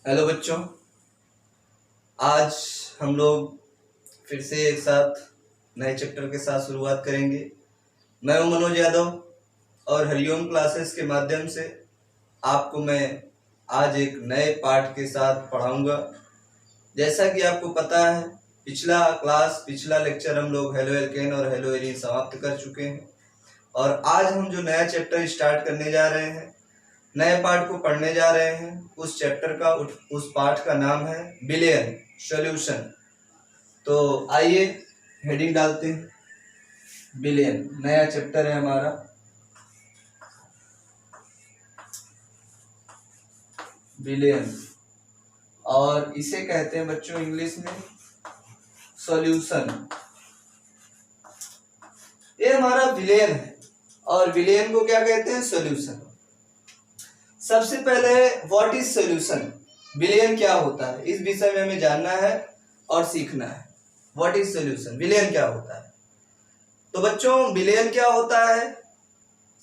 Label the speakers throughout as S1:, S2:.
S1: Hello बच्चों, आज हम लोग फिर से एक साथ नए चैप्टर के साथ शुरुआत करेंगे। मैं हूं मनोज यादव और हरिओम क्लासेस के माध्यम से आपको मैं आज एक नए पाठ के साथ पढ़ाऊंगा। जैसा कि आपको पता है, पिछला लेक्चर हम लोग हेलो एल्केन और हेलो एरीन समाप्त कर चुके हैं और आज हम जो नया चैप्टर स्टार्ट करने जा रहे हैं, नए पाठ को पढ़ने जा रहे हैं। उस चैप्टर का उस पाठ का नाम है बिलियन सॉल्यूशन। तो आइए हेडिंग डालते हैं। बिलियन नया चैप्टर है हमारा। बिलियन और इसे कहते हैं बच्चों इंग्लिश में सॉल्यूशन। ये हमारा बिलियन है और बिलियन को क्या कहते हैं? सॉल्यूशन। सबसे पहले व्हाट इज सॉल्यूशन, बिलियन क्या होता है, इस विषय में हमें जानना है और सीखना है। व्हाट इज सॉल्यूशन, बिलियन क्या होता है। तो बच्चों बिलियन क्या होता है,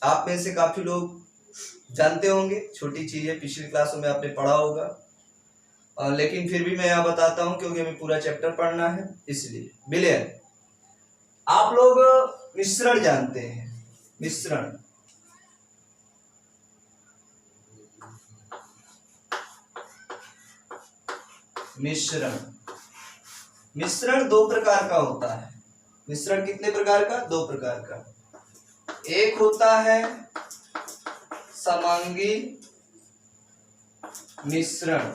S1: आप में से काफी लोग जानते होंगे, छोटी चीज है, पिछली क्लासों में आपने पढ़ा होगा, लेकिन फिर भी मैं यहाँ बताता हूँ क्योंकि हमें पूरा चैप्टर पढ़ना है, इसलिए। बिलियन, आप लोग मिश्रण जानते हैं, मिश्रण। मिश्रण दो प्रकार का होता है। मिश्रण कितने प्रकार का? दो प्रकार का। एक होता है समांगी मिश्रण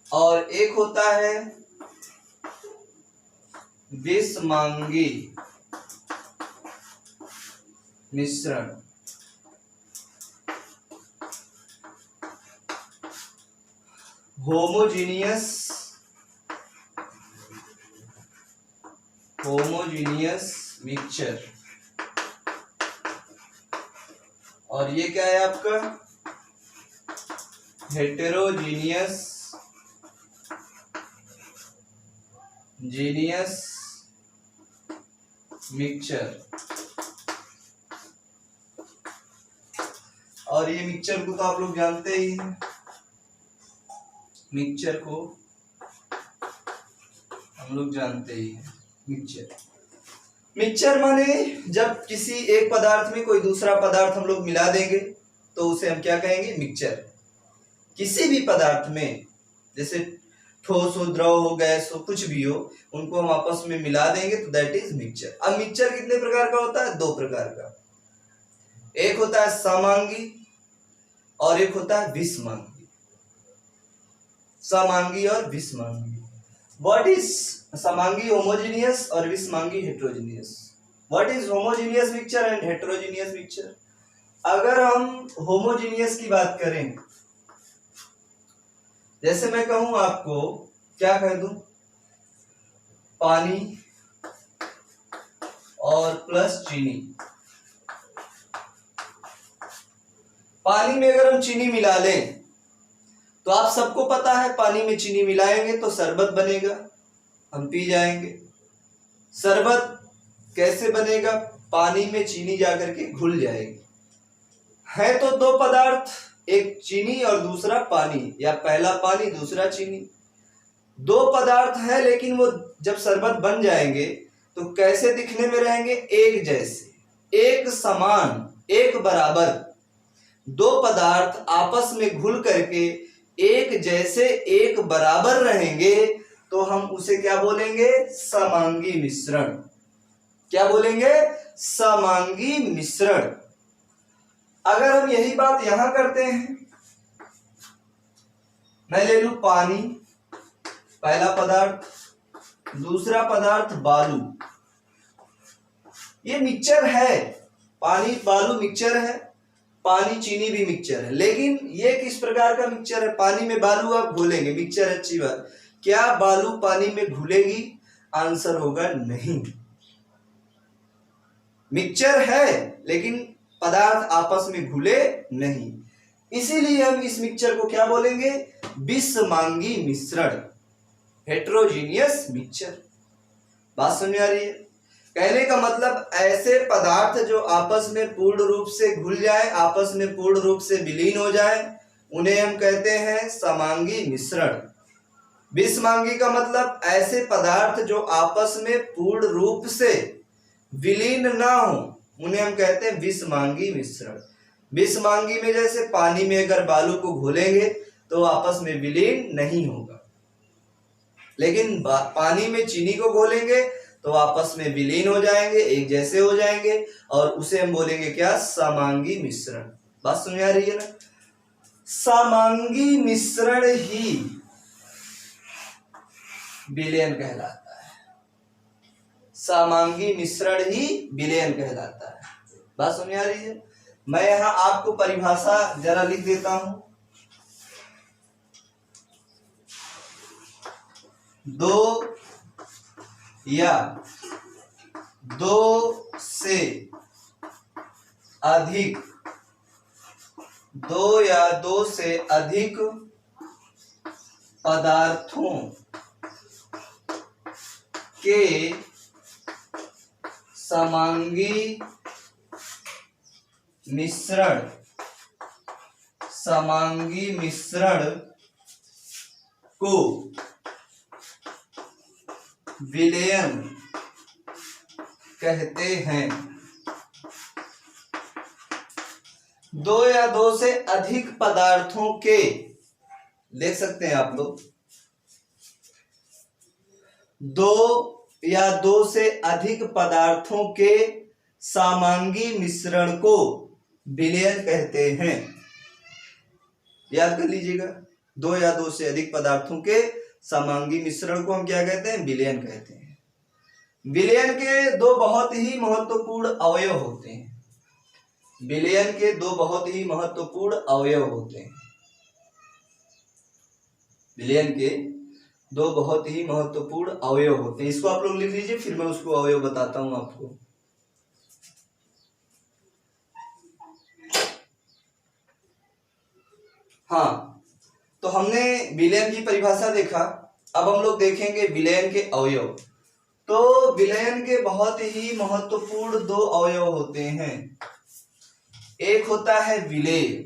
S1: और एक होता है विषमांगी मिश्रण। होमोजीनियस मिक्सचर और ये क्या है आपका? Heterogeneous mixture. और ये मिक्सचर को तो आप लोग जानते ही हैं। मिक्सचर को हम लोग जानते ही हैं। मिक्सचर माने जब किसी एक पदार्थ में कोई दूसरा पदार्थ हम लोग मिला देंगे तो उसे हम क्या कहेंगे? मिक्सचर। किसी भी पदार्थ में, जैसे ठोस हो, द्रव हो, गैस हो, कुछ भी हो, उनको हम आपस में मिला देंगे तो दैट इज मिक्सचर। अब मिक्सचर कितने प्रकार का होता है? दो प्रकार का। एक होता है समांगी और एक होता है विषमांगी। समांगी और विषमांगी। व्हाट इज समांगी? होमोजेनियस और विषमांगी heterogeneous. What is homogeneous mixture and heterogeneous mixture? अगर हम होमोजेनियस की बात करें, जैसे मैं कहूं आपको, क्या कह दूं? पानी और प्लस चीनी। पानी में अगर हम चीनी मिला लें तो आप सबको पता है पानी में चीनी मिलाएंगे तो शरबत बनेगा, हम पी जाएंगे। शरबत कैसे बनेगा? पानी में चीनी जाकर के घुल जाएगी। है तो दो पदार्थ, एक चीनी और दूसरा पानी, या पहला पानी दूसरा चीनी। दो पदार्थ है लेकिन वो जब शरबत बन जाएंगे तो कैसे दिखने में रहेंगे? एक जैसे, एक समान, एक बराबर। दो पदार्थ आपस में घुल करके एक जैसे, एक बराबर रहेंगे तो हम उसे क्या बोलेंगे? समांगी मिश्रण। क्या बोलेंगे? समांगी मिश्रण। अगर हम यही बात यहां करते हैं, मैं ले लूं पानी पहला पदार्थ, दूसरा पदार्थ बालू। ये मिक्सचर है, पानी बालू मिक्सचर है, पानी चीनी भी मिक्सचर है। लेकिन ये किस प्रकार का मिक्सचर है? पानी में बालू आप घोलेंगे, मिक्सचर अच्छी बात। क्या बालू पानी में घुलेगी? आंसर होगा नहीं। मिक्सचर है लेकिन पदार्थ आपस में घुले नहीं, इसीलिए हम इस मिक्सचर को क्या बोलेंगे? विषमांगी मिश्रण, हेटेरोजीनियस मिक्सचर। बात समझ आ रही है? कहने का मतलब ऐसे पदार्थ जो आपस में पूर्ण रूप से घुल जाए, आपस में पूर्ण रूप से विलीन हो जाए, उन्हें हम कहते हैं समांगी मिश्रण। विषमांगी का मतलब ऐसे पदार्थ जो आपस में पूर्ण रूप से विलीन ना हो, उन्हें हम कहते हैं विषमांगी मिश्रण। विषमांगी में जैसे पानी में अगर बालू को घोलेंगे तो आपस में विलीन नहीं होगा, लेकिन पानी में चीनी को घोलेंगे तो आपस में विलीन हो जाएंगे, एक जैसे हो जाएंगे, और उसे हम बोलेंगे क्या? समांगी मिश्रण। बात समझ आ रही है ना? समांगी मिश्रण ही विलयन कहलाता है। समांगी मिश्रण ही विलयन कहलाता है। बात समझ आ रही है? मैं यहां आपको परिभाषा जरा लिख देता हूं। दो या दो से अधिक, दो या दो से अधिक पदार्थों के समांगी मिश्रण, समांगी मिश्रण को विलयन कहते हैं। दो या दो से अधिक पदार्थों के, लिख सकते हैं आप लोग, दो या दो से अधिक पदार्थों के समांगी मिश्रण को विलयन कहते हैं। याद कर लीजिएगा, दो या दो से अधिक पदार्थों के समांगी मिश्रण को हम क्या कहते हैं? विलयन कहते हैं। विलयन के दो बहुत ही महत्वपूर्ण अवयव होते हैं। विलयन के दो बहुत ही महत्वपूर्ण अवयव होते हैं। विलयन के दो बहुत ही महत्वपूर्ण अवयव होते हैं। इसको आप लोग लिख लीजिए, फिर मैं उसको अवयव बताता हूं आपको। हाँ, तो हमने विलयन की परिभाषा देखा, अब हम लोग देखेंगे विलयन के अवयव। तो विलयन के बहुत ही महत्वपूर्ण दो अवयव होते हैं। एक होता है विलेय,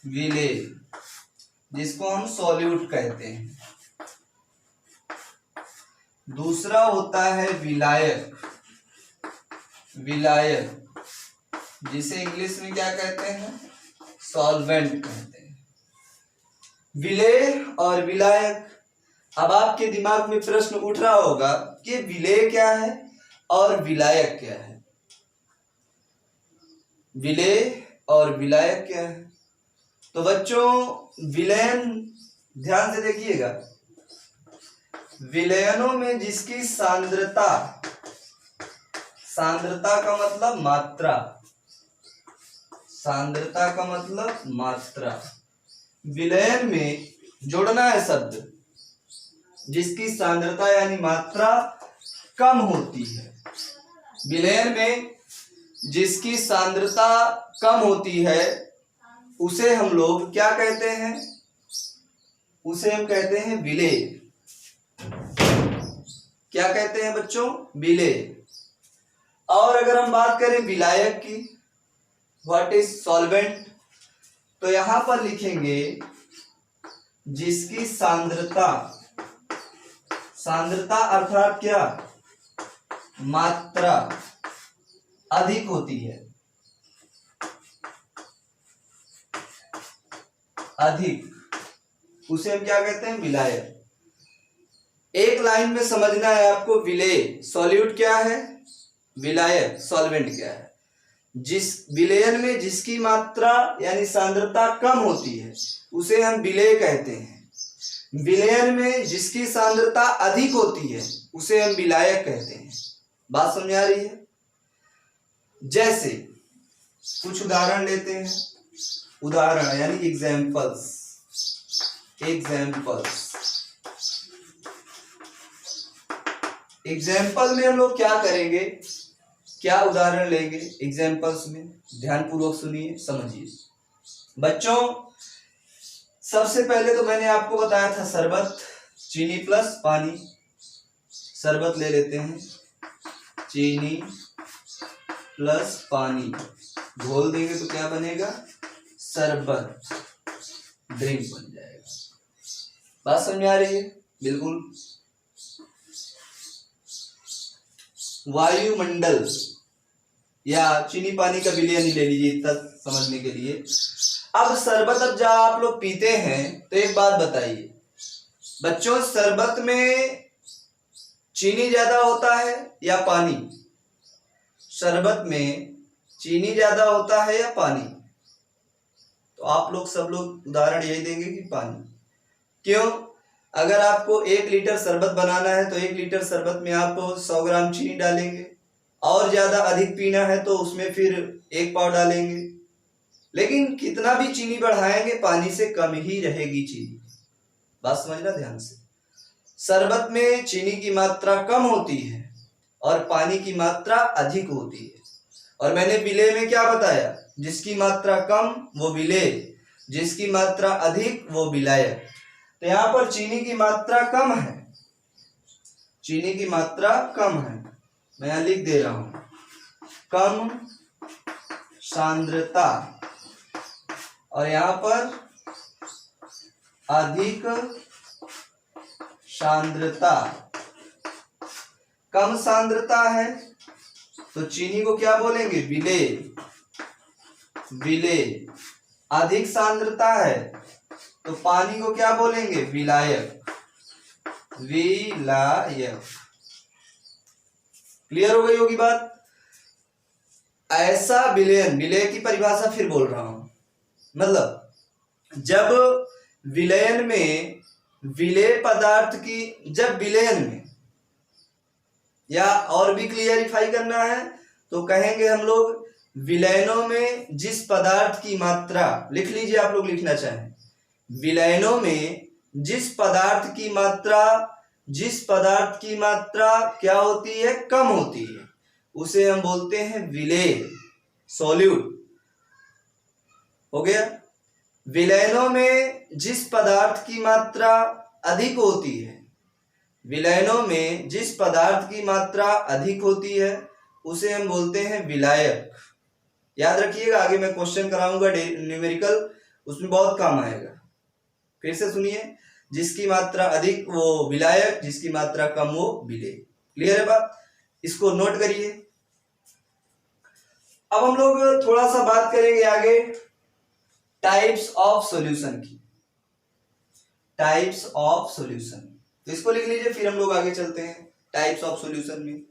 S1: विलेय जिसको हम सॉल्यूट कहते हैं। दूसरा होता है विलायक, विलायक जिसे इंग्लिश में क्या कहते हैं? सॉल्वेंट कहते हैं। विलेय और विलायक। अब आपके दिमाग में प्रश्न उठ रहा होगा कि विलेय क्या है और विलायक क्या है? विलेय और विलायक क्या है? तो बच्चों, विलयन ध्यान से देखिएगा, विलयनों में जिसकी सांद्रता, सांद्रता का मतलब मात्रा, सांद्रता का मतलब मात्रा, विलयन में जोड़ना है शब्द, जिसकी सांद्रता यानी मात्रा कम होती है। विलयन में जिसकी सांद्रता कम होती है उसे हम लोग क्या कहते हैं? उसे हम कहते हैं विलेय। क्या कहते हैं बच्चों? विलेय। और अगर हम बात करें विलायक की, व्हाट इज सॉल्वेंट, तो यहां पर लिखेंगे जिसकी सांद्रता, सांद्रता अर्थात क्या? मात्रा अधिक होती है, अधिक, उसे हम क्या कहते हैं? विलायक। एक लाइन में समझना है आपको, विलेय सॉल्यूट क्या है, विलायक सॉल्वेंट क्या है। जिस विलयन में जिसकी मात्रा यानी सांद्रता कम होती है उसे हम विलेय कहते हैं। विलयन में जिसकी सांद्रता अधिक होती है उसे हम विलायक कहते हैं। बात समझ आ रही है? जैसे कुछ उदाहरण लेते हैं, उदाहरण यानी एग्जाम्पल्स, एग्जाम्पल्स। एग्जाम्पल में हम लोग क्या करेंगे, क्या उदाहरण लेंगे एग्जाम्पल्स में? ध्यानपूर्वक सुनिए, समझिए। बच्चों, सबसे पहले तो मैंने आपको बताया था शरबत, चीनी प्लस पानी। शरबत ले लेते हैं, चीनी प्लस पानी घोल देंगे तो क्या बनेगा, शरबत, ड्रिंक बन जाएगा। बात समझ में आ रही है? बिल्कुल। वायुमंडल या चीनी पानी का विलयन ही ले लीजिए इतना समझने के लिए। अब शरबत अब जब आप लोग पीते हैं तो एक बात बताइए बच्चों, शरबत में चीनी ज्यादा होता है या पानी? शरबत में चीनी ज्यादा होता है या पानी? तो आप लोग सब लोग उदाहरण यही देंगे कि पानी। क्यों? अगर आपको 1 लीटर शरबत बनाना है तो 1 लीटर शरबत में आप 100 ग्राम चीनी डालेंगे, और ज्यादा अधिक पीना है तो उसमें फिर 1 पाव डालेंगे। लेकिन कितना भी चीनी बढ़ाएंगे पानी से कम ही रहेगी चीनी। बात समझना ध्यान से। शरबत में चीनी की मात्रा कम होती है और पानी की मात्रा अधिक होती है। और मैंने विलेय में क्या बताया, जिसकी मात्रा कम वो विलेय, जिसकी मात्रा अधिक वो विलायक। तो यहां पर चीनी की मात्रा कम है, चीनी की मात्रा कम है, मैं यहां लिख दे रहा हूं, कम सांद्रता, और यहां पर अधिक सांद्रता। कम सांद्रता है तो चीनी को क्या बोलेंगे, विलेय, विलेय। अधिक सांद्रता है तो पानी को क्या बोलेंगे, विलायक, विलायक। क्लियर हो गई होगी बात। ऐसा विलयन, विलय की परिभाषा फिर बोल रहा हूं, मतलब जब विलयन में विलेय पदार्थ की, जब विलयन में, या और भी क्लियरिफाई करना है तो कहेंगे हम लोग, विलयनों में जिस पदार्थ की मात्रा, लिख लीजिए आप लोग लिखना चाहें, विलयनों में जिस पदार्थ की मात्रा, जिस पदार्थ की मात्रा क्या होती है, कम होती है, उसे हम बोलते हैं विलेय, सॉल्यूट। हो गया। विलयनों में जिस पदार्थ की मात्रा अधिक होती है, विलयनों में जिस पदार्थ की मात्रा अधिक होती है उसे हम बोलते हैं विलायक। याद रखिएगा, आगे मैं क्वेश्चन कराऊंगा न्यूमेरिकल, उसमें बहुत काम आएगा। फिर से सुनिए, जिसकी मात्रा अधिक वो विलायक, जिसकी मात्रा कम वो विलेय। क्लियर है बात? इसको नोट करिए। अब हम लोग थोड़ा सा बात करेंगे आगे टाइप्स ऑफ सॉल्यूशन की, टाइप्स ऑफ सॉल्यूशन। तो इसको लिख लीजिए, फिर हम लोग आगे चलते हैं टाइप्स ऑफ सॉल्यूशन में।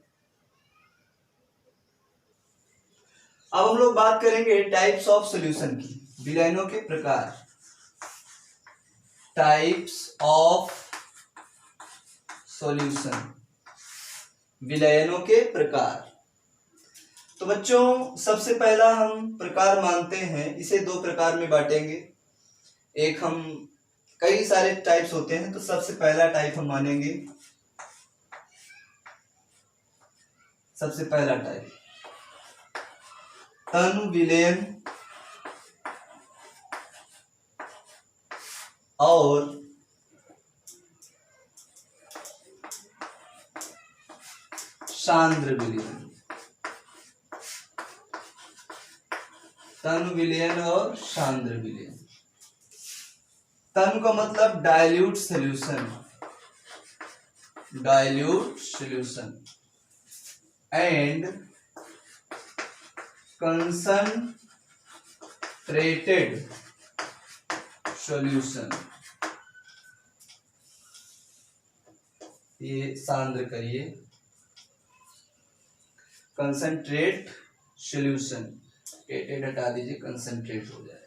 S1: अब हम लोग बात करेंगे टाइप्स ऑफ सॉल्यूशन की, विलयनों के प्रकार, टाइप्स ऑफ सॉल्यूशन, विलयनों के प्रकार। तो बच्चों सबसे पहला हम प्रकार मानते हैं, इसे 2 प्रकार में बांटेंगे। एक, हम कई सारे टाइप्स होते हैं तो सबसे पहला टाइप हम मानेंगे, सबसे पहला टाइप तनु विलयन और सांद्र विलयन, तनु विलयन और सांद्र विलयन। तनु का मतलब dilute solution, dilute solution, and concentrated solution. ये सांद्र करिए, कंसंट्रेट सॉल्यूशन, एटेड हटा दीजिए, कंसंट्रेट हो जाएगा।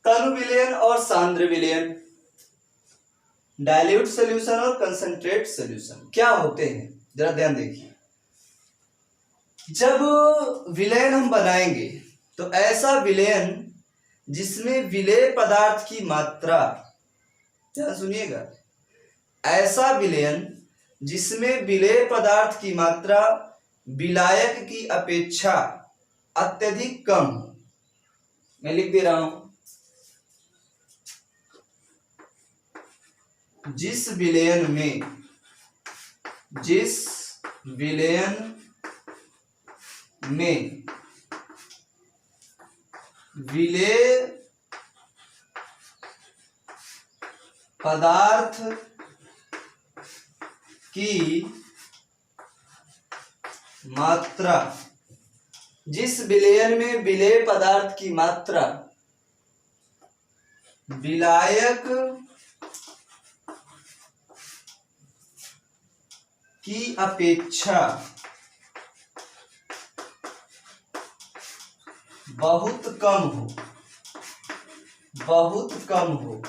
S1: तनु विलयन और सांद्र विलयन, डाइल्यूट सॉल्यूशन और कंसंट्रेट सॉल्यूशन क्या होते हैं, जरा ध्यान देखिए। जब विलयन हम बनाएंगे तो ऐसा विलयन जिसमें विलेय पदार्थ की मात्रा, ध्यान सुनिएगा, ऐसा विलयन जिसमें विलेय पदार्थ की मात्रा विलायक की अपेक्षा अत्यधिक कम हो। मैं लिख दे रहा हूं, जिस विलयन में जिस विलयन में विलेय पदार्थ की मात्रा, जिस विलयन में विलेय पदार्थ की मात्रा विलायक की अपेक्षा बहुत कम हो, बहुत कम हो,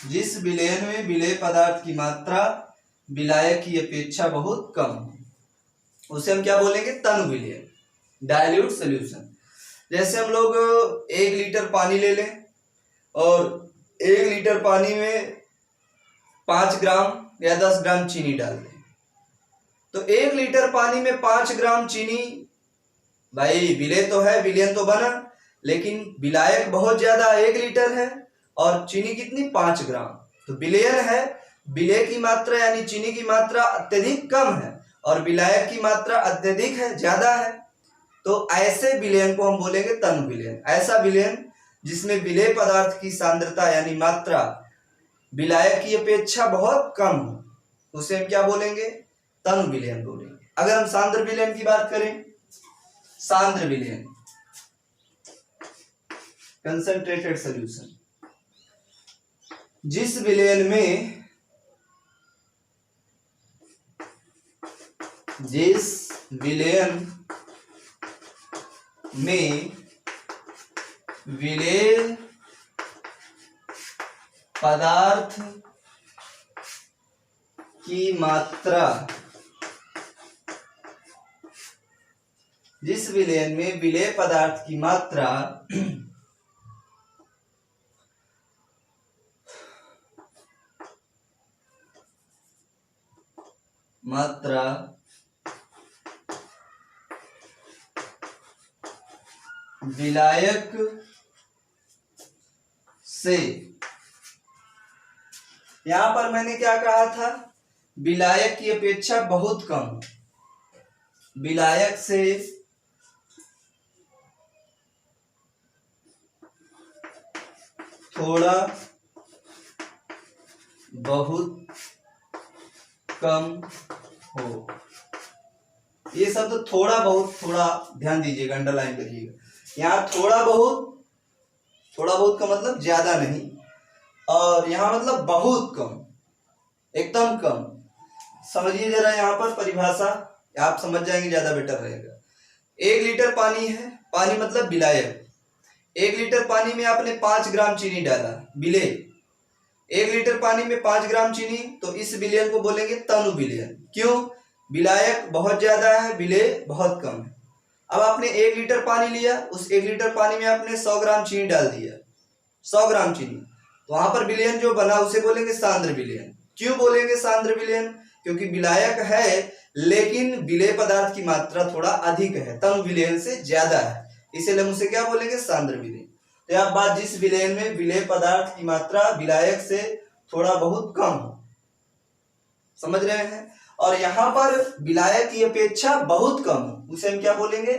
S1: जिस विलयन में विलेय पदार्थ की मात्रा विलायक की अपेक्षा बहुत कम हो, उसे हम क्या बोलेंगे? तनु विलयन, डाइल्यूट सॉल्यूशन। जैसे हम लोग 1 लीटर पानी ले लें और 1 लीटर पानी में 5 ग्राम या 10 ग्राम चीनी डाल दें, तो 1 लीटर पानी में 5 ग्राम चीनी, भाई विलेय तो है, विलयन तो बना, लेकिन विलायक बहुत ज्यादा 1 लीटर है और चीनी कितनी? 5 ग्राम। तो विलयन है, विलेय की मात्रा यानी चीनी की मात्रा अत्यधिक कम है और विलायक की मात्रा अत्यधिक है, ज्यादा है। तो ऐसे विलयन को हम बोलेंगे तनु विलयन। ऐसा विलयन जिसमें विलेय पदार्थ की सांद्रता यानी मात्रा विलायक की अपेक्षा बहुत कम हो, उसे हम क्या बोलेंगे? तनु विलयन बोलेंगे। अगर हम सांद्र विलयन की बात करें, सांद्र विलयन, कंसंट्रेटेड सॉल्यूशन, जिस विलयन में विलेय पदार्थ की मात्रा, जिस विलयन में विलेय पदार्थ की मात्रा विलायक से, यहां पर मैंने क्या कहा था? विलायक की अपेक्षा बहुत कम, विलायक से थोड़ा बहुत कम हो। ये सब तो थोड़ा बहुत, थोड़ा ध्यान दीजिएगा, अंडरलाइन करिएगा। यहाँ थोड़ा बहुत का मतलब ज्यादा नहीं, और यहाँ मतलब बहुत कम, एकदम कम। समझिए जरा यहाँ पर परिभाषा, आप समझ जाएंगे, ज्यादा बेटर रहेगा। 1 लीटर पानी है, पानी मतलब विलायक। 1 लीटर पानी में आपने 5 ग्राम चीनी डाला, विलेय। 1 लीटर पानी में 5 ग्राम चीनी, तो इस विलयन को बोलेंगे तनु विलयन। क्यों? विलायक बहुत ज्यादा है, विलेय बहुत कम है। अब आपने 1 लीटर पानी लिया, उस 1 लीटर पानी में आपने 100 ग्राम चीनी डाल दिया, 100 ग्राम चीनी, तो वहां पर विलयन जो बना उसे बोलेंगे सांद्र विलयन। क्यों बोलेंगे सांद्र विलयन? क्योंकि विलायक है लेकिन विलेय पदार्थ की मात्रा थोड़ा अधिक है, तनु विलयन से ज्यादा है, इसलिए हम उसे क्या बोलेंगे? सांद्र विलयन। तो आप बात, जिस विलयन में विलेय पदार्थ की मात्रा विलायक से थोड़ा बहुत कम हो, समझ रहे हैं? और यहाँ पर विलायक की अपेक्षा बहुत कम हो, उसे हम क्या बोलेंगे?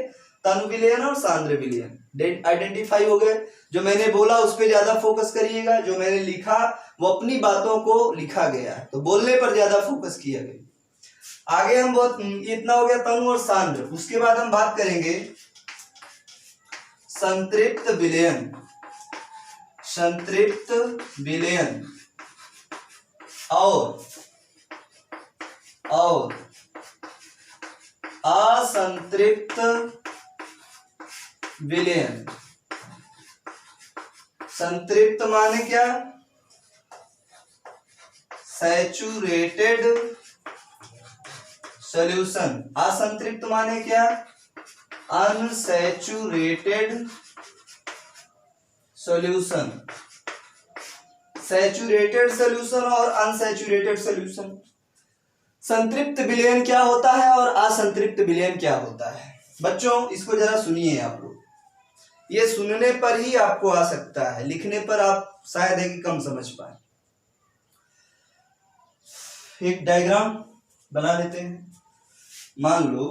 S1: तनु विलयन और सांद्र विलयन। आइडेंटिफाई हो गए? जो मैंने बोला उस पर ज्यादा फोकस करिएगा, जो मैंने लिखा वो अपनी बातों को लिखा गया है, तो बोलने पर ज्यादा फोकस किया गया। आगे हम बहुत, इतना हो गया तनु और सांद्र। उसके बाद हम बात करेंगे संतृप्त विलयन, संतृप्त विलयन और असंतृप्त विलयन। संतृप्त माने क्या? Saturated solution. असंतृप्त माने क्या? Unsaturated solution. सैचुरेटेड सॉल्यूशन और अनसैचुरेटेड सॉल्यूशन। संतृप्त विलयन क्या होता है और असंतृप्त विलयन क्या होता है? बच्चों इसको जरा सुनिए आप लोग। ये सुनने पर ही आपको आ सकता है, लिखने पर आप शायद है कि कम समझ पाए। एक डायग्राम बना लेते हैं। मान लो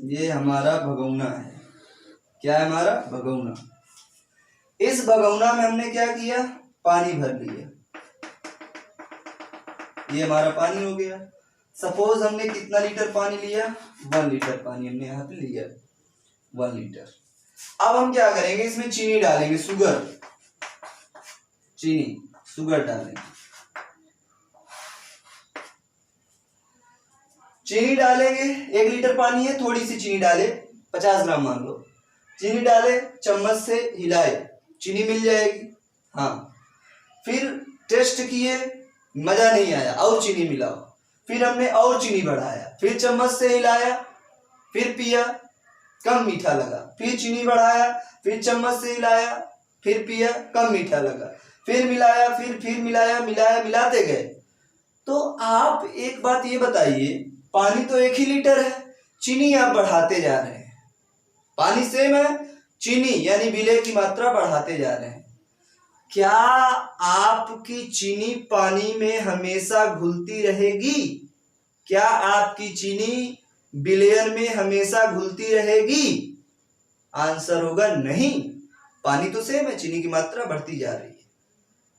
S1: ये हमारा भगोना है। क्या है हमारा? भगोना। इस भगोना में हमने क्या किया? पानी भर लिया। ये हमारा पानी हो गया। सपोज हमने कितना लीटर पानी लिया? 1 लीटर पानी हमने यहाँ पे लिया, 1 लीटर। अब हम क्या करेंगे? इसमें चीनी डालेंगे, शुगर, चीनी, शुगर डालेंगे। चीनी डालेंगे, 1 लीटर पानी है, थोड़ी सी चीनी डाले, 50 ग्राम मान लो। चीनी डाले, चम्मच से हिलाए, चीनी मिल जाएगी। हाँ, फिर टेस्ट किए, मजा नहीं आया, और चीनी मिलाओ। फिर हमने और चीनी बढ़ाया, फिर चम्मच से हिलाया, फिर पिया, कम मीठा लगा। फिर चीनी बढ़ाया, फिर चम्मच से हिलाया, फिर पिया, कम मीठा लगा। फिर मिलाया, फिर मिलाया, मिलाते गए। तो आप एक बात ये बताइए, पानी तो 1 ही लीटर है, चीनी आप बढ़ाते जा रहे हैं। पानी सेम है, चीनी यानी विलेय की मात्रा बढ़ाते जा रहे हैं। क्या आपकी चीनी पानी में हमेशा घुलती रहेगी? क्या आपकी चीनी विलयन में हमेशा घुलती रहेगी? आंसर होगा नहीं। पानी तो सेम है, चीनी की मात्रा बढ़ती जा रही है।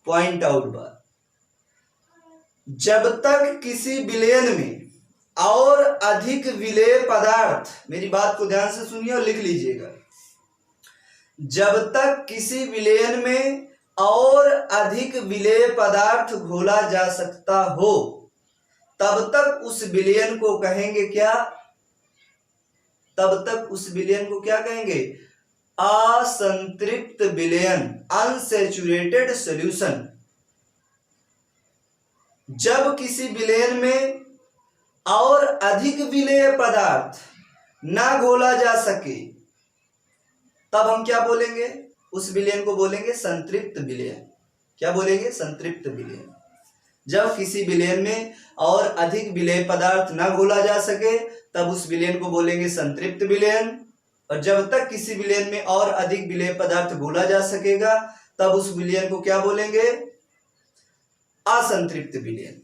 S1: पॉइंट आउट बात, जब तक किसी विलयन में और अधिक विलेय पदार्थ, मेरी बात को ध्यान से सुनिए और लिख लीजिएगा, जब तक किसी विलयन में और अधिक विलेय पदार्थ घोला जा सकता हो, तब तक उस विलयन को कहेंगे क्या? तब तक उस विलयन को क्या कहेंगे? असंतृप्त विलयन, अनसैचुरेटेड सॉल्यूशन। जब किसी विलयन में और अधिक विलेय पदार्थ ना घोला जा सके, तब हम क्या बोलेंगे? उस विलयन को बोलेंगे संतृप्त विलयन। क्या बोलेंगे? संतृप्त विलयन। जब किसी विलयन में और अधिक विलेय पदार्थ ना घोला जा सके, तब उस विलयन को बोलेंगे संतृप्त विलयन। और जब तक किसी विलयन में और अधिक विलेय पदार्थ घोला जा सकेगा, तब उस विलयन को क्या बोलेंगे? असंतृप्त विलयन।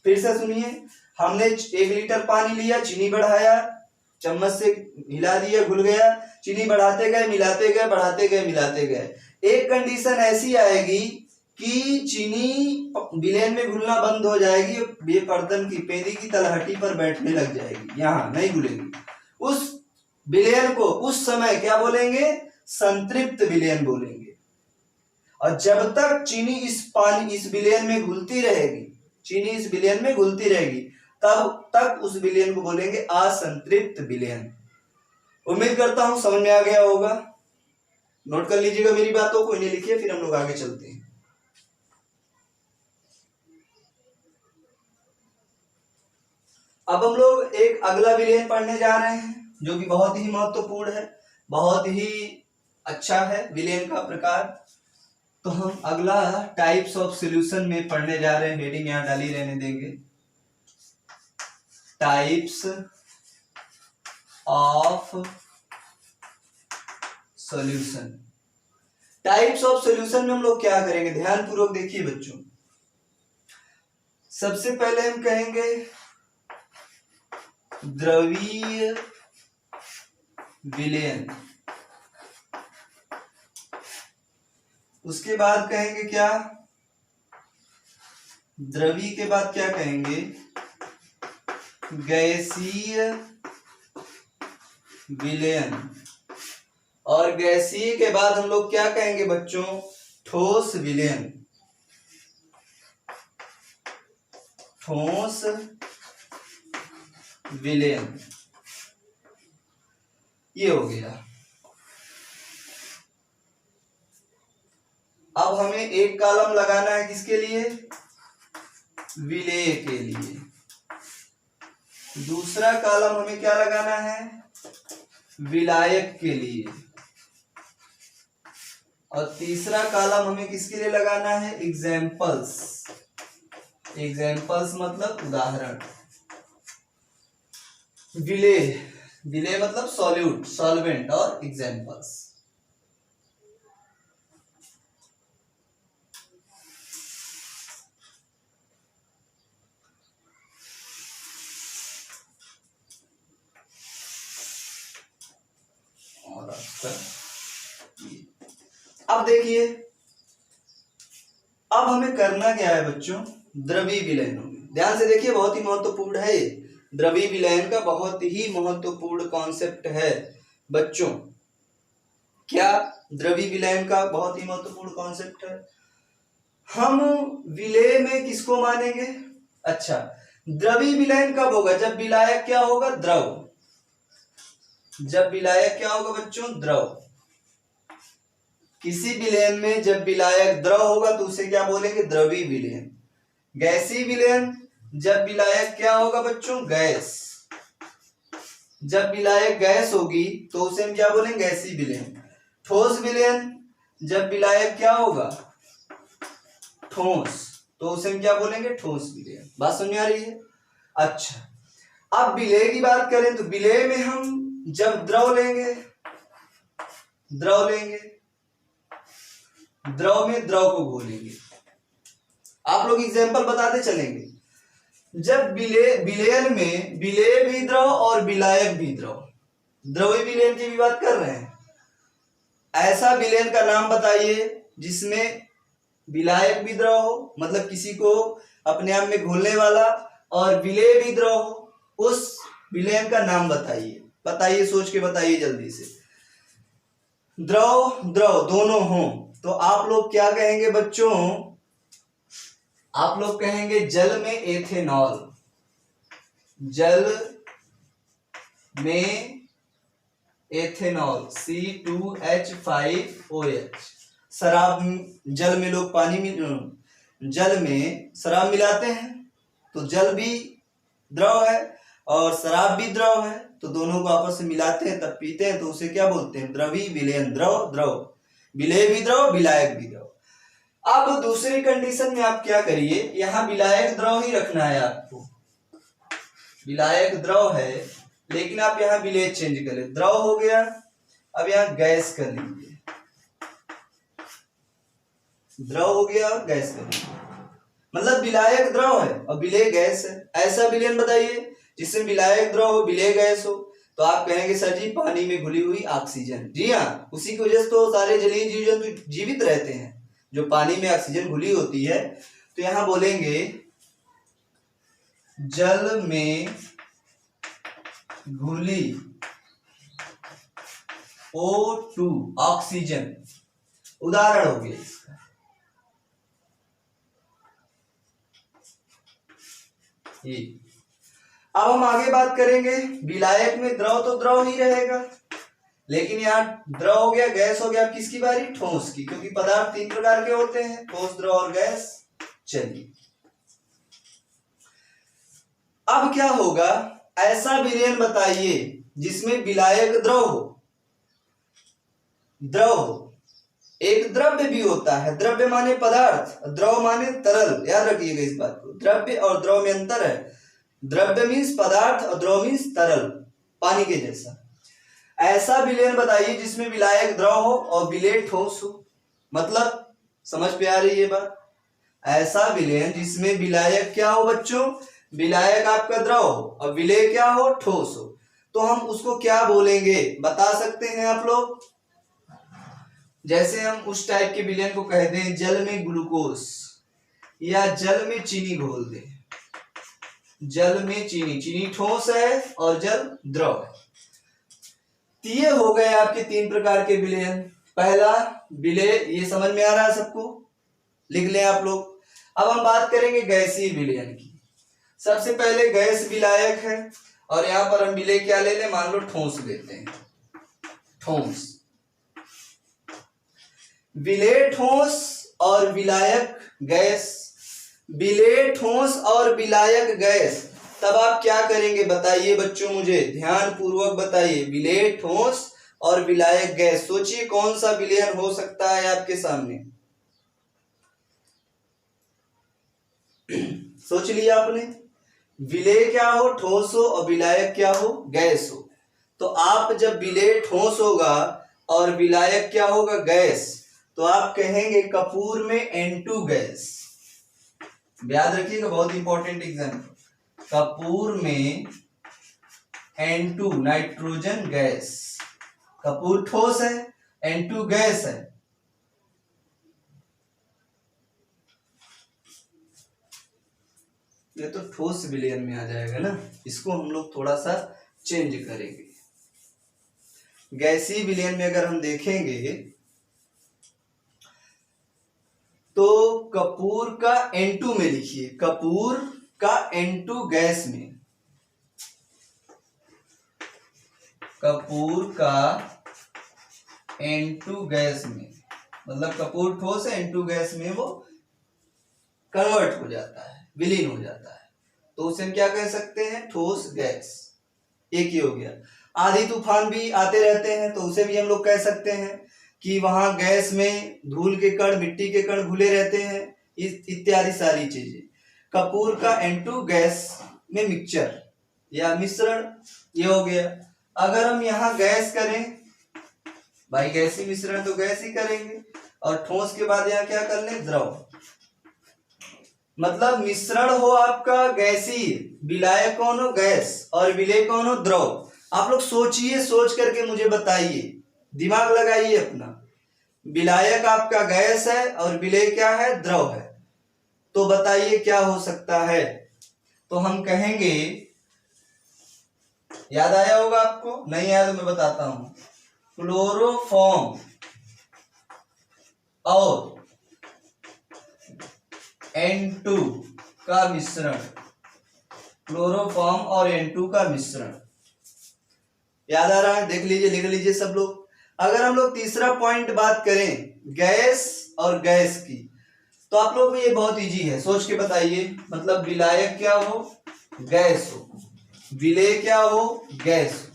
S1: फिर से सुनिए, हमने 1 लीटर पानी लिया, चीनी बढ़ाया, चम्मच से हिला दिया, घुल गया, चीनी बढ़ाते गए, मिलाते गए, बढ़ाते गए, मिलाते गए। एक कंडीशन ऐसी आएगी कि चीनी विलयन में घुलना बंद हो जाएगी, ये बर्तन की पेंदी की तलहटी पर बैठने लग जाएगी, यहाँ नहीं घुलेगी। उस विलयन को उस समय क्या बोलेंगे? संतृप्त विलयन बोलेंगे। और जब तक चीनी इस विलयन में घुलती रहेगी, चीनी इस विलयन में घुलती रहेगी, तब तक उस विलयन को बोलेंगे असंतृप्त विलयन। उम्मीद करता हूं समझ में आ गया होगा। नोट कर लीजिएगा मेरी बातों को, इन्हें लिखिए, फिर हम लोग आगे चलते हैं। अब हम लोग एक अगला विलयन पढ़ने जा रहे हैं, जो कि बहुत ही महत्वपूर्ण है, बहुत ही अच्छा है विलयन का प्रकार। तो हम अगला टाइप्स ऑफ सॉल्यूशन में पढ़ने जा रहे हैं। हेडिंग यहां डाली रहने देंगे, types of solution. Types of solution में हम लोग क्या करेंगे? ध्यान पूर्वक देखिए बच्चों। सबसे पहले हम कहेंगे द्रवीय विलयन, उसके बाद कहेंगे क्या? द्रवी के बाद क्या कहेंगे? गैसीय विलयन। और गैसीय के बाद हम लोग क्या कहेंगे बच्चों? ठोस विलयन। ठोस विलयन, ये हो गया। अब हमें एक कॉलम लगाना है, किसके लिए? विलेय के लिए। दूसरा कॉलम हमें क्या लगाना है? विलायक के लिए। और तीसरा कॉलम हमें किसके लिए लगाना है? एग्जाम्पल्स। एग्जाम्पल्स मतलब उदाहरण। विलेय, विलेय मतलब सॉल्यूट, सॉल्वेंट और एग्जाम्पल्स। और अब देखिए, अब हमें करना क्या है बच्चों, द्रवीय विलयन। ध्यान से देखिए, बहुत ही महत्वपूर्ण है ये, द्रवीय विलयन का बहुत ही महत्वपूर्ण कॉन्सेप्ट है बच्चों। क्या द्रवीय विलयन का बहुत ही महत्वपूर्ण कॉन्सेप्ट है। हम विलेय में किसको मानेंगे, अच्छा द्रवीय विलयन कब होगा, जब विलायक क्या होगा, द्रव। जब विलायक क्या होगा बच्चों, द्रव। किसी विलयन में जब विलायक द्रव होगा तो उसे क्या बोलेंगे, द्रवीय विलयन। गैसीय विलयन, जब विलायक क्या होगा बच्चों, गैस। जब विलायक गैस होगी तो उसे हम क्या बोलेंगे, गैसीय विलयन। ठोस विलयन, जब विलायक क्या होगा, ठोस, तो उसे हम क्या बोलेंगे, ठोस विलयन। बात समझ आ रही है। अच्छा, अब विलेय की बात करें तो विलेय में हम जब द्रव लेंगे, द्रव में द्रव को घोलेंगे। आप लोग एग्जाम्पल बताते चलेंगे। जब विलयन में विलेय भी द्रव और विलायक भी द्रव, द्रवीय विलयन की भी बात कर रहे हैं। ऐसा विलयन का नाम बताइए जिसमें विलायक भी द्रव हो, मतलब किसी को अपने आप में घोलने वाला, और विलेय भी द्रव हो, उस विलयन का नाम बताइए। बताइए, सोच के बताइए जल्दी से। द्रव द्रव दोनों हो तो आप लोग क्या कहेंगे बच्चों, आप लोग कहेंगे जल में एथेनॉल, जल में एथेनॉल C2H5OH। शराब, जल में लोग जल में शराब मिलाते हैं तो जल भी द्रव है और शराब भी द्रव है, तो दोनों को आपस में मिलाते हैं तब पीते हैं, तो उसे क्या बोलते हैं, द्रवीय विलयन। द्रव द्रव, विलेय भी द्रव, विलायक भी द्रव। अब दूसरी कंडीशन में आप क्या करिए, यहां विलायक द्रव ही रखना है आपको, विलायक द्रव है, लेकिन आप यहां विलेय चेंज करें, द्रव हो गया, अब यहां गैस कर लीजिए, द्रव हो गया और गैस कर लीजिए, मतलब विलायक द्रव है और विलेय गैस है। ऐसा विलयन बताइए जिसमें विलायक द्रव हो, विलेय गैस हो, तो आप कहेंगे सर जी पानी में घुली हुई ऑक्सीजन। जी हाँ, उसी की वजह से तो सारे जलीय जीव जंतु जीवित रहते हैं, जो पानी में ऑक्सीजन घुली होती है। तो यहां बोलेंगे जल में घुली O2 ऑक्सीजन, उदाहरण हो गया इसका। ये अब हम आगे बात करेंगे, विलायक में द्रव तो द्रव ही रहेगा, लेकिन यहाँ द्रव हो गया, गैस हो गया, अब किसकी बारी, ठोस की, क्योंकि पदार्थ तीन प्रकार के होते हैं, ठोस, द्रव और गैस। चलिए अब क्या होगा, ऐसा विलयन बताइए जिसमें विलायक द्रव हो, एक द्रव्य भी होता है, द्रव्य माने पदार्थ, द्रव माने तरल, याद रखिएगा इस बात को, द्रव्य और द्रव में अंतर है, द्रव्य मीन्स पदार्थ और द्रव मीन्स तरल, पानी के जैसा। ऐसा विलयन बताइए जिसमें विलायक द्रव हो और विलेय ठोस हो, मतलब समझ पे आ रही है बात। ऐसा विलयन जिसमें विलायक क्या हो बच्चों, विलायक आपका द्रव हो और विलेय क्या हो, ठोस हो, तो हम उसको क्या बोलेंगे, बता सकते हैं आप लोग। जैसे हम उस टाइप के विलयन को कह दें जल में ग्लूकोज या जल में चीनी घोल दें, जल में चीनी, चीनी ठोस है और जल द्रव है। तो ये हो गए आपके तीन प्रकार के विलयन। पहला विलेय, ये समझ में आ रहा है सबको, लिख लें आप लोग। अब हम बात करेंगे गैसीय विलयन की। सबसे पहले गैस विलायक है और यहां पर हम विलेय क्या ले लें, मान लो ठोस लेते हैं, ठोस। विलेय ठोस और विलायक गैस, विलेय ठोस और विलायक गैस, तब आप क्या करेंगे बताइए बच्चों, मुझे ध्यान पूर्वक बताइए। विलेय ठोस और विलायक गैस, सोचिए कौन सा विलयन हो सकता है आपके सामने, सोच लिया आपने। विलेय क्या हो, ठोस हो, और विलायक क्या हो, गैस हो। तो आप जब विलेय ठोस होगा और विलायक क्या होगा, गैस, तो आप कहेंगे कपूर में N2 गैस। याद रखिएगा, बहुत इंपॉर्टेंट एग्जाम्पल, कपूर में N2 नाइट्रोजन गैस। कपूर ठोस है, N2 गैस है। ये तो ठोस विलयन में आ जाएगा ना, इसको हम लोग थोड़ा सा चेंज करेंगे। गैसीय विलयन में अगर हम देखेंगे तो कपूर का N2 में लिखिए, कपूर का N2 गैस में, कपूर का N2 गैस में, मतलब कपूर ठोस है, N2 गैस में वो कन्वर्ट हो जाता है, विलीन हो जाता है, तो उसे हम क्या कह सकते हैं, ठोस गैस। एक ही हो गया। आंधी तूफान भी आते रहते हैं तो उसे भी हम लोग कह सकते हैं कि वहां गैस में धूल के कण, मिट्टी के कण घुले रहते हैं, इत्यादि सारी चीजें। कपूर का N2 गैस में मिक्सचर या मिश्रण, ये हो गया। अगर हम यहाँ गैस करें भाई, गैसीय मिश्रण तो गैस ही करेंगे, और ठोस के बाद यहाँ क्या कर लें, द्रव, मतलब मिश्रण हो आपका गैसीय, विलायक कौन हो, गैस, और विलेय कौन हो, द्रव। आप लोग सोचिए, सोच करके मुझे बताइए, दिमाग लगाइए अपना। विलायक आपका गैस है और विलेय क्या है, द्रव है, तो बताइए क्या हो सकता है। तो हम कहेंगे, याद आया होगा आपको, नहीं आया तो मैं बताता हूं, क्लोरोफॉर्म और N2 का मिश्रण, क्लोरोफॉर्म और N2 का मिश्रण। याद आ रहा है, देख लीजिए, लिख लीजिए सब लोग। अगर हम लोग तीसरा पॉइंट बात करें गैस और गैस की, तो आप लोग को ये बहुत इजी है, सोच के बताइए। मतलब विलायक क्या हो, गैस हो, विलेय क्या हो, गैस हो।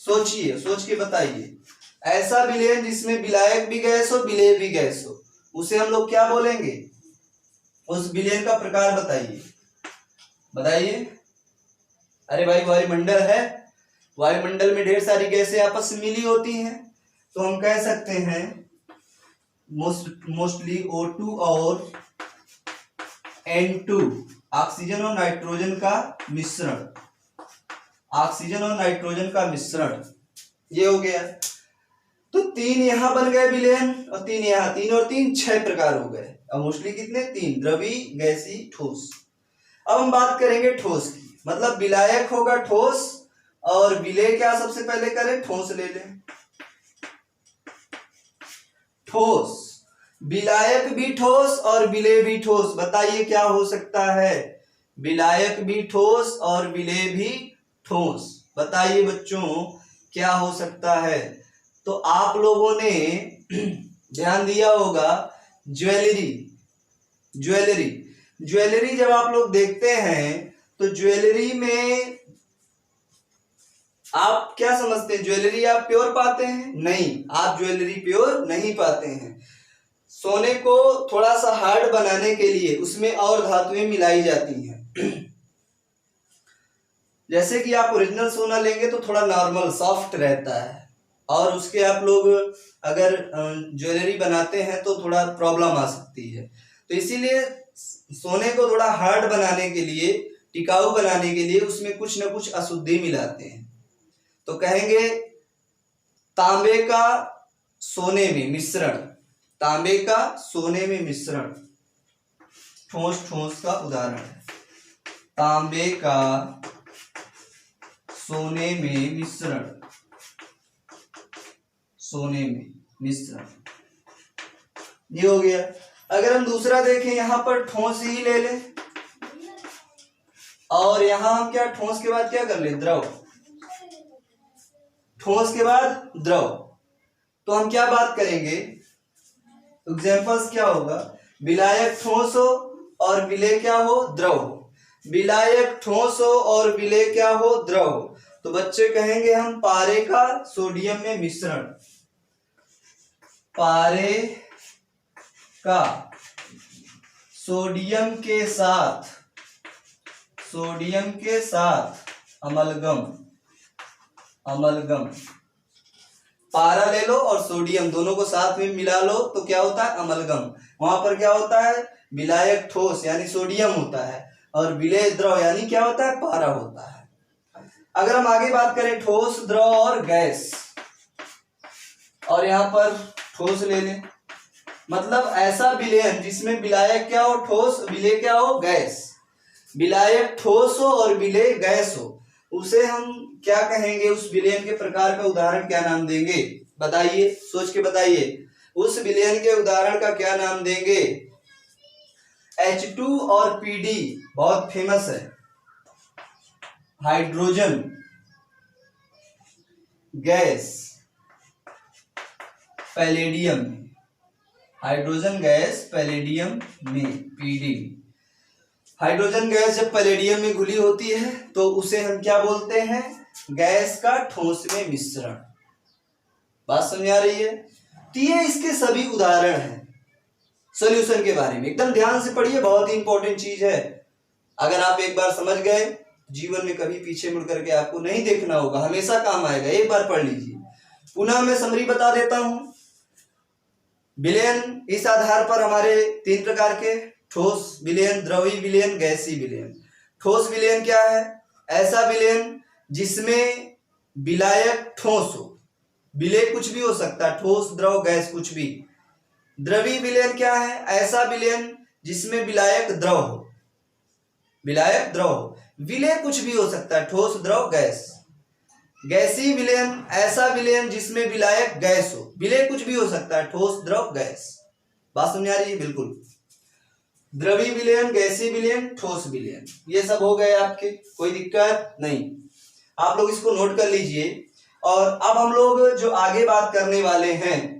S1: सोचिए, सोच के बताइए। ऐसा विलेय जिसमें विलायक भी गैस हो, विलेय भी गैस हो, उसे हम लोग क्या बोलेंगे, उस विलेय का प्रकार बताइए, बताइए। अरे भाई, वायुमंडल है, वायुमंडल में ढेर सारी गैसें आपस में मिली होती हैं, तो हम कह सकते हैं मोस्टली O2 और N2, ऑक्सीजन और नाइट्रोजन का मिश्रण, ऑक्सीजन और नाइट्रोजन का मिश्रण, ये हो गया। तो 3 यहां बन गए विलयन, और 3 यहां, 3 और 3 6 प्रकार हो गए। अब मोस्टली कितने, 3, द्रवी, गैसी, ठोस। अब हम बात करेंगे ठोस की, मतलब विलायक होगा ठोस, और विलेय क्या सबसे पहले करें, ठोस ले लें। ठोस, विलायक भी ठोस और विलेय भी ठोस, बताइए क्या हो सकता है, विलायक भी ठोस और विलेय भी ठोस, बताइए बच्चों क्या हो सकता है। तो आप लोगों ने ध्यान दिया होगा, ज्वेलरी, ज्वेलरी, ज्वेलरी जब आप लोग देखते हैं तो ज्वेलरी में आप क्या समझते हैं, ज्वेलरी आप प्योर पाते हैं, नहीं, आप ज्वेलरी प्योर नहीं पाते हैं। सोने को थोड़ा सा हार्ड बनाने के लिए उसमें और धातुएं मिलाई जाती हैं। जैसे कि आप ओरिजिनल सोना लेंगे तो थोड़ा नॉर्मल सॉफ्ट रहता है, और उसके आप लोग अगर ज्वेलरी बनाते हैं तो थोड़ा प्रॉब्लम आ सकती है। तो इसीलिए सोने को थोड़ा हार्ड बनाने के लिए, टिकाऊ बनाने के लिए उसमें कुछ ना कुछ अशुद्धि मिलाते हैं। तो कहेंगे तांबे का सोने में मिश्रण, तांबे का सोने में मिश्रण, ठोस ठोस का उदाहरण है, तांबे का सोने में मिश्रण, सोने में मिश्रण, ये हो गया। अगर हम दूसरा देखें, यहां पर ठोस ही ले लें, और यहां हम क्या, ठोस के बाद क्या कर ले, द्रव, ठोस के बाद द्रव, तो हम क्या बात करेंगे, एग्जांपल्स क्या होगा, विलायक ठोस हो और विलेय क्या हो, द्रव हो, विलायक ठोस हो और विलेय क्या हो, द्रव हो। तो बच्चे कहेंगे हम पारे का सोडियम में मिश्रण, पारे का सोडियम के साथ, सोडियम के साथ अमलगम, अमलगम। पारा ले लो और सोडियम दोनों को साथ में मिला लो तो क्या होता है? अमलगम। वहां पर क्या होता है? विलायक ठोस यानी सोडियम होता है और विलेय द्रव यानी क्या होता है? पारा होता है। अगर हम आगे बात करें ठोस, द्रव और गैस, और यहाँ पर ठोस ले लें, मतलब ऐसा विलयन जिसमें विलायक क्या हो? ठोस, विलेय क्या हो? गैस। विलायक ठोस हो और विलेय गैस हो, उसे हम क्या कहेंगे? उस विलयन के प्रकार का उदाहरण क्या नाम देंगे? बताइए, सोच के बताइए, उस विलयन के उदाहरण का क्या नाम देंगे? H2 और PD बहुत फेमस है। हाइड्रोजन गैस पैलेडियम में, हाइड्रोजन गैस पैलेडियम में, PD। हाइड्रोजन गैस जब पैलेडियम में घुली होती है तो उसे हम क्या बोलते हैं? गैस का ठोस में मिश्रण। बात समझ आ रही है? तो ये इसके सभी उदाहरण हैं सॉल्यूशन के बारे में। एकदम ध्यान से पढ़िए, बहुत ही इंपॉर्टेंट चीज है। अगर आप एक बार समझ गए, जीवन में कभी पीछे मुड़ करके आपको नहीं देखना होगा, हमेशा काम आएगा। एक बार पढ़ लीजिए। पुनः मैं समरी बता देता हूं। विलयन इस आधार पर हमारे 3 प्रकार के: ठोस विलयन, द्रवी विलयन, गैसीय विलयन। ठोस विलयन क्या है? ऐसा विलयन जिसमें विलायक ठोस हो, विलेय कुछ भी हो सकता है, ठोस, द्रव, गैस कुछ भी। द्रवी विलयन क्या है? ऐसा विलयन जिसमें विलायक द्रव हो, विलायक द्रव हो, विलेय कुछ भी हो सकता है, ठोस, द्रव, गैस। गैसीय विलयन ऐसा विलयन जिसमें विलायक गैस हो, विलेय कुछ भी हो सकता है, ठोस, द्रव, गैस। बात समझ आ रही है? बिल्कुल। द्रवी विलयन, गैसीय विलयन, ठोस विलयन, ये सब हो गए आपके, कोई दिक्कत नहीं। आप लोग इसको नोट कर लीजिए। और अब हम लोग जो आगे बात करने वाले हैं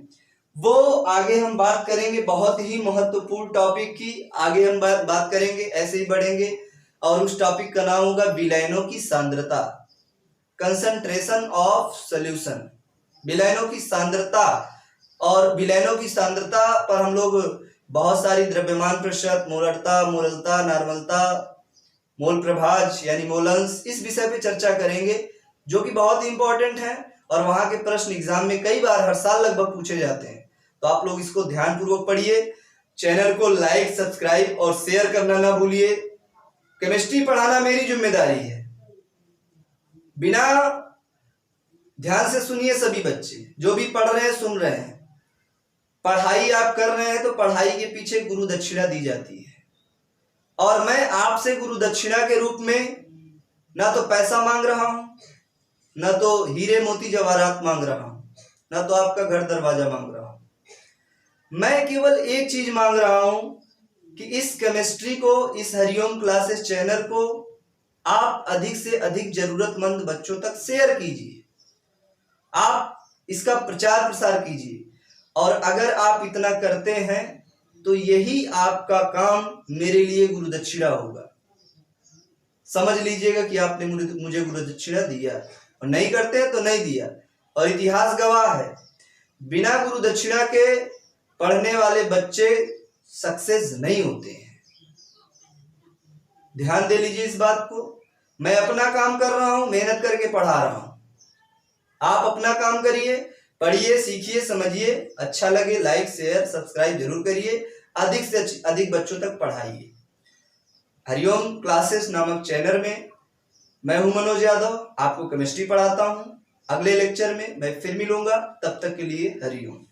S1: वो आगे हम बात करेंगे बहुत ही महत्वपूर्ण टॉपिक की। आगे हम बात करेंगे, ऐसे ही बढ़ेंगे, और उस टॉपिक का नाम होगा विलयनों की सांद्रता, कंसंट्रेशन ऑफ सॉल्यूशन। विलयनों की सांद्रता, और विलयनों की सांद्रता पर हम लोग बहुत सारी द्रव्यमान प्रतिशत, मोलरता, मोललता, नॉर्मलता, मोल प्रभाज यानी मोलंस, इस विषय पे चर्चा करेंगे जो कि बहुत ही इंपॉर्टेंट है और वहां के प्रश्न एग्जाम में कई बार हर साल लगभग पूछे जाते हैं। तो आप लोग इसको ध्यानपूर्वक पढ़िए। चैनल को लाइक, सब्सक्राइब और शेयर करना ना भूलिए। केमिस्ट्री पढ़ाना मेरी जिम्मेदारी है। बिना ध्यान से सुनिए सभी बच्चे, जो भी पढ़ रहे हैं, सुन रहे हैं। पढ़ाई आप कर रहे हैं तो पढ़ाई के पीछे गुरु दक्षिणा दी जाती है, और मैं आपसे गुरु दक्षिणा के रूप में ना तो पैसा मांग रहा हूं, ना तो हीरे मोती जवाहरात मांग रहा हूं, ना तो आपका घर दरवाजा मांग रहा हूं। मैं केवल एक चीज मांग रहा हूं कि इस केमिस्ट्री को, इस हरिओम क्लासेस चैनल को आप अधिक से अधिक जरूरतमंद बच्चों तक शेयर कीजिए, आप इसका प्रचार प्रसार कीजिए। और अगर आप इतना करते हैं तो यही आपका काम मेरे लिए गुरु दक्षिणा होगा। समझ लीजिएगा कि आपने मुझे गुरु दक्षिणा दिया, और नहीं करते हैं तो नहीं दिया। और इतिहास गवाह है, बिना गुरु दक्षिणा के पढ़ने वाले बच्चे सक्सेस नहीं होते हैं। ध्यान दे लीजिए इस बात को। मैं अपना काम कर रहा हूं, मेहनत करके पढ़ा रहा हूं। आप अपना काम करिए, पढ़िए, सीखिए, समझिए। अच्छा लगे लाइक, शेयर, सब्सक्राइब जरूर करिए। अधिक से अधिक बच्चों तक पढ़ाइए। हरिओम क्लासेस नामक चैनल में मैं हूं मनोज यादव, आपको केमिस्ट्री पढ़ाता हूं। अगले लेक्चर में मैं फिर मिलूंगा, तब तक के लिए हरिओम।